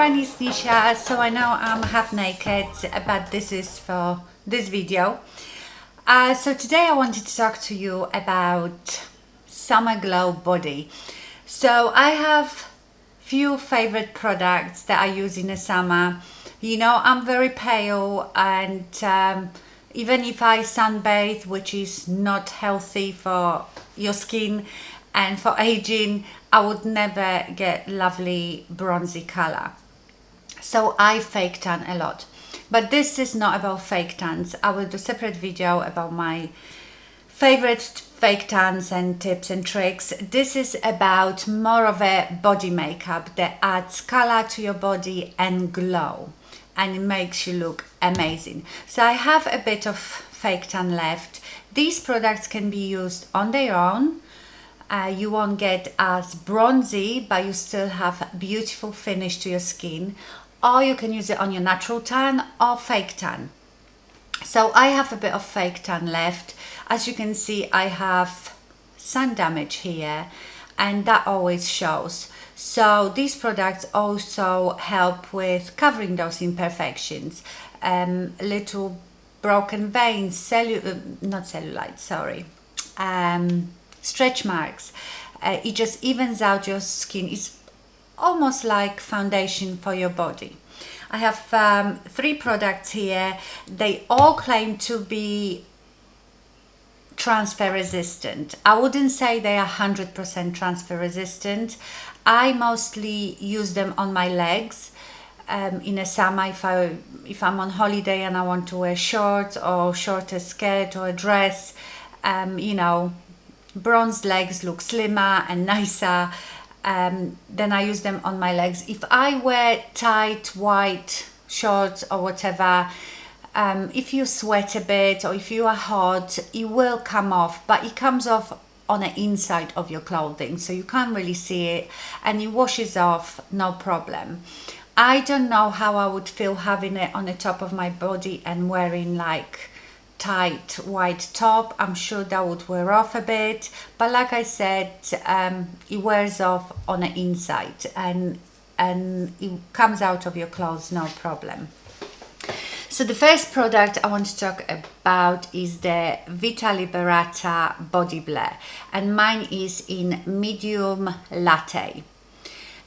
everyone, it's Nisha. So I know I'm half naked, but this is for this video. So today I wanted to talk to you about summer glow body. So I have few favorite products that I use in the summer. You know, I'm very pale, and even if I sunbathe, which is not healthy for your skin and for aging, I would never get lovely bronzy color. So I fake tan a lot. But this is not about fake tans. I will do a separate video about my favorite fake tans and tips and tricks. This is about more of a body makeup that adds color to your body and glow, and it makes you look amazing. So I have a bit of fake tan left. These products can be used on their own. You won't get as bronzy, but you still have beautiful finish to your skin, or you can use it on your natural tan or fake tan. So I have a bit of fake tan left. As you can see, I have sun damage here, and that always shows. So these products also help with covering those imperfections, little broken veins, stretch marks. It just evens out your skin. It's almost like foundation for your body. I have 3 products here. They all claim to be transfer resistant. I wouldn't say they are 100% transfer resistant. I mostly use them on my legs. In the summer, if I'm on holiday and I want to wear shorts or shorter skirt or a dress, you know, bronzed legs look slimmer and nicer. Then I use them on my legs. If I wear tight white shorts or whatever, if you sweat a bit or if you are hot, it will come off, but it comes off on the inside of your clothing, so you can't really see it, and it washes off no problem. I don't know how I would feel having it on the top of my body and wearing like tight white top. I'm sure that would wear off a bit, but like I said, it wears off on the inside, and it comes out of your clothes no problem. So the first product I want to talk about is the Vita Liberata Body Blur, and mine is in medium latte.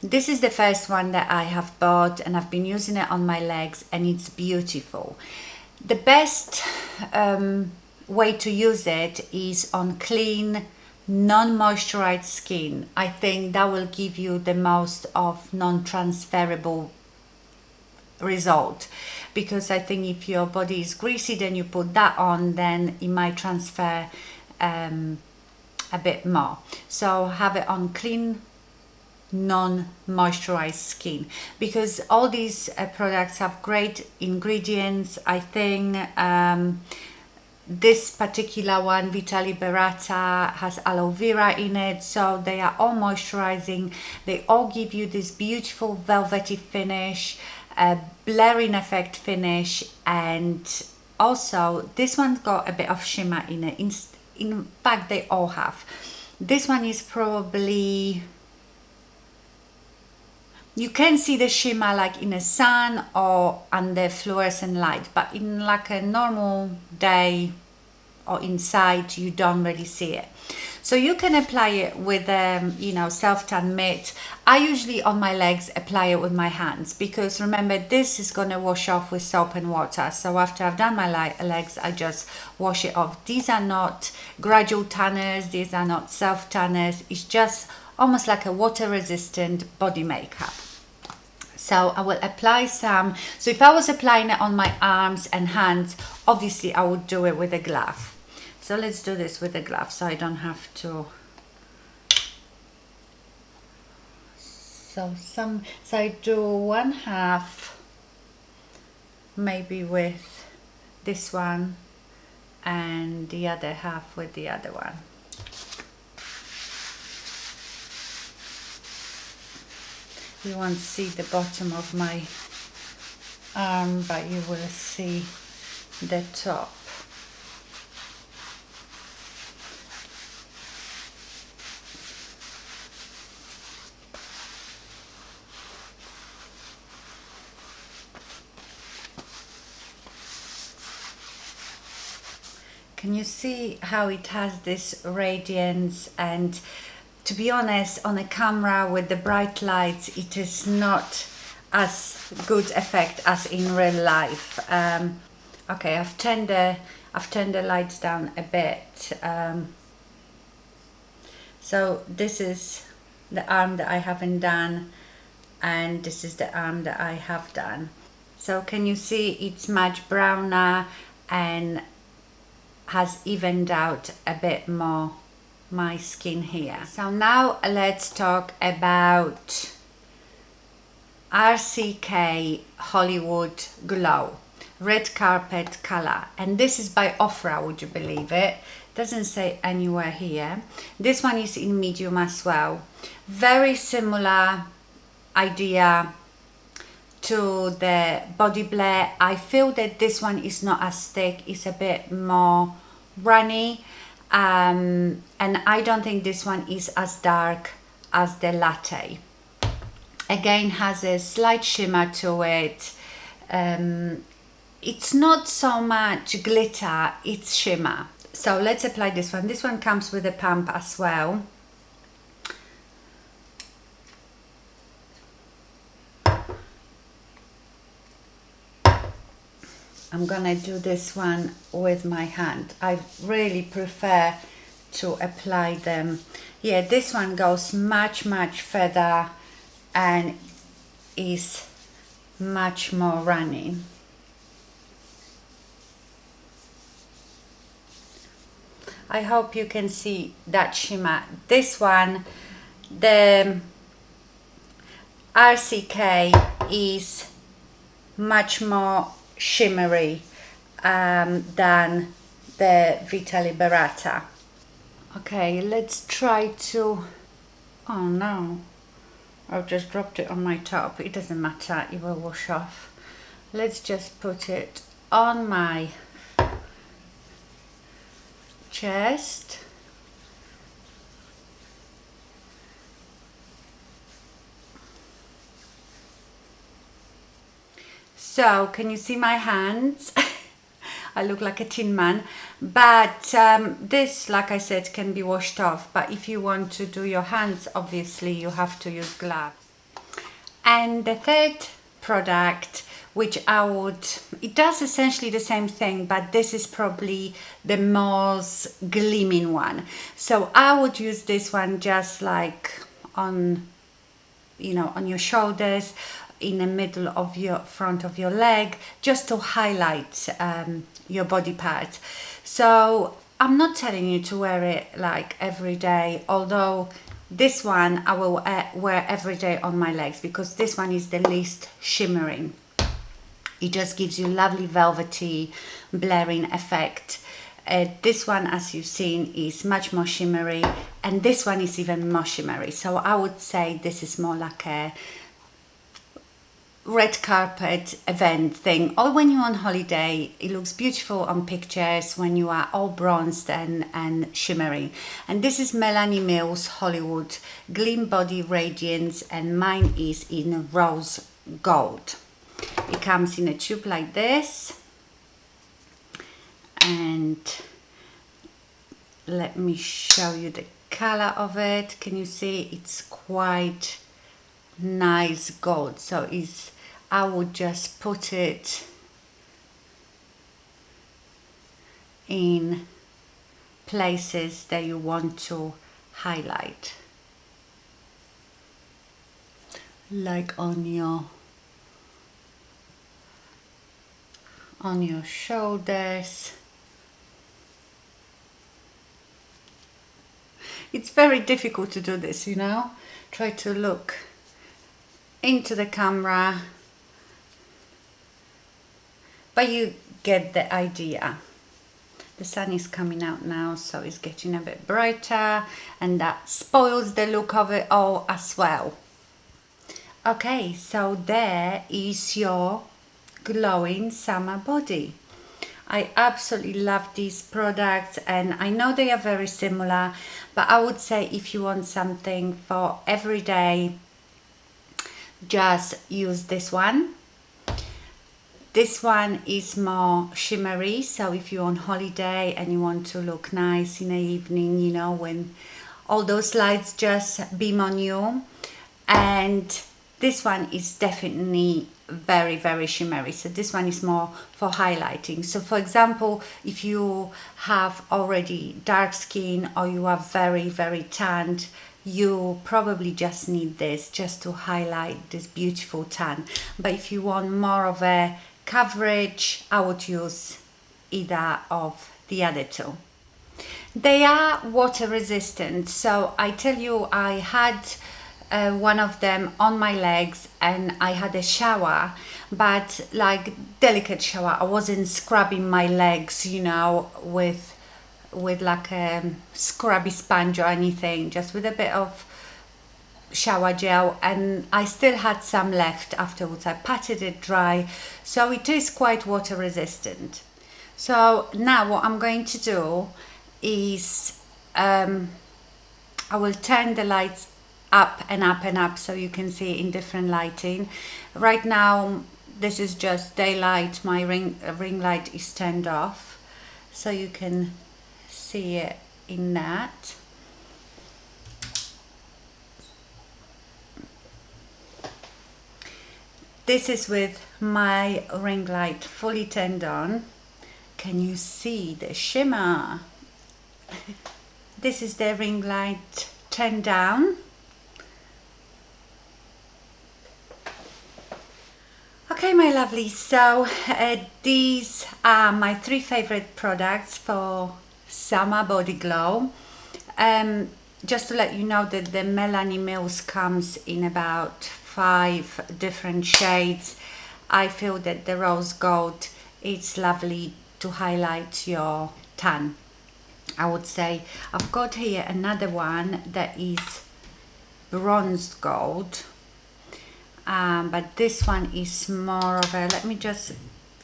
This is the first one that I have bought, and I've been using it on my legs, and it's beautiful. The best way to use it is on clean, non-moisturized skin. I think that will give you the most of non-transferable result, because I think if your body is greasy, then you put that on, then it might transfer a bit more. So have it on clean, non-moisturized skin, because all these products have great ingredients. I think this particular one, Vita Liberata, has aloe vera in it, so they are all moisturizing. They all give you this beautiful velvety finish, a blurring effect finish, and also this one's got a bit of shimmer in it. In fact, they all have. This one is probably, you can see the shimmer like in the sun or under fluorescent light, but in like a normal day or inside, you don't really see it. So you can apply it with you know, self-tan mitt. I usually on my legs apply it with my hands, because remember, this is going to wash off with soap and water. So after I've done my legs, I just wash it off. These are not gradual tanners, these are not self-tanners. It's just almost like a water resistant body makeup. So I will apply some. So if I was applying it on my arms and hands, obviously I would do it with a glove. So let's do this with a glove, so I don't have to. So I do 1/2 maybe with this one, and the other half with the other one. You won't see the bottom of my arm, but you will see the top. Can you see how it has this radiance? And to be honest, on a camera with the bright lights, it is not as good effect as in real life. Okay, I've turned the lights down a bit. So this is the arm that I haven't done, and this is the arm that I have done. So can you see it's much browner and has evened out a bit more my skin here. So now let's talk about RCK Hollywood Glow Red Carpet color, and this is by Ofra, would you believe it? Doesn't say anywhere here. This one is in medium as well. Very similar idea to the Body Blur. I feel that this one is not as thick, it's a bit more runny, and I don't think this one is as dark as the Latte. Again, has a slight shimmer to it. It's not so much glitter, it's shimmer. So let's apply this one. This one comes with a pump as well. I'm gonna do this one with my hand. I really prefer to apply them. Yeah, this one goes much further and is much more runny. I hope you can see that shimmer. This one, the RCK, is much more shimmery than the Vita Liberata. Okay, let's try to, oh no, I've just dropped it on my top. It doesn't matter, it will wash off. Let's just put it on my chest. So can you see my hands? I look like a tin man, but this, like I said, can be washed off. But if you want to do your hands, obviously you have to use gloves. And the third product, which it does essentially the same thing, but this is probably the most gleaming one. So I would use this one just like on, you know, on your shoulders, in the middle of your front of your leg, just to highlight your body part. So I'm not telling you to wear it like every day, although this one I will wear every day on my legs, because this one is the least shimmering. It just gives you lovely velvety blaring effect. This one, as you've seen, is much more shimmery, and this one is even more shimmery. So I would say this is more like a red carpet event thing, or when you're on holiday. It looks beautiful on pictures when you are all bronzed and shimmering. And this is Melanie Mills Hollywood Gleam Body Radiance, and mine is in rose gold. It comes in a tube like this, and let me show you the color of it. Can you see it's quite nice gold? So I would just put it in places that you want to highlight, like on your shoulders. It's very difficult to do this, you know. Try to look into the camera, but you get the idea. The sun is coming out now, so it's getting a bit brighter, and that spoils the look of it all as well. Okay, so there is your glowing summer body. I absolutely love these products, and I know they are very similar, but I would say if you want something for every day, just use this one. This one is more shimmery, so if you're on holiday and you want to look nice in the evening, you know, when all those lights just beam on you. And this one is definitely very, very shimmery, so this one is more for highlighting. So for example, if you have already dark skin or you are very, very tanned, you probably just need this just to highlight this beautiful tan. But if you want more of a coverage, I would use either of the other two. They are water resistant, so I tell you, I had one of them on my legs and I had a shower, but like delicate shower. I wasn't scrubbing my legs, you know, with like a scrubby sponge or anything, just with a bit of shower gel, and I still had some left afterwards. I patted it dry, so it is quite water resistant. So now what I'm going to do is I will turn the lights up and up and up so you can see in different lighting. Right now this is just daylight, my ring light is turned off, so you can see it in that. This is with my ring light fully turned on. Can you see the shimmer? This is the ring light turned down. Okay, my lovely, so these are my 3 favorite products for summer body glow. Just to let you know that the Melanie Mills comes in about 5 different shades. I feel that the rose gold is lovely to highlight your tan. I would say I've got here another one that is bronze gold, but this one is more of a, let me just,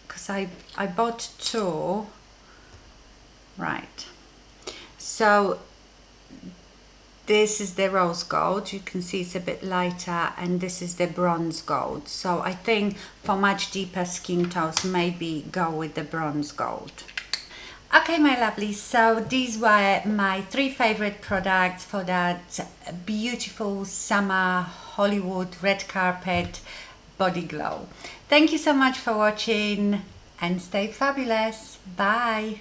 because I bought 2, right, so this is the rose gold, you can see it's a bit lighter, and this is the bronze gold. So I think for much deeper skin tones, maybe go with the bronze gold. Okay, my lovely, so these were my 3 favorite products for that beautiful summer Hollywood red carpet body glow. Thank you so much for watching and stay fabulous. Bye.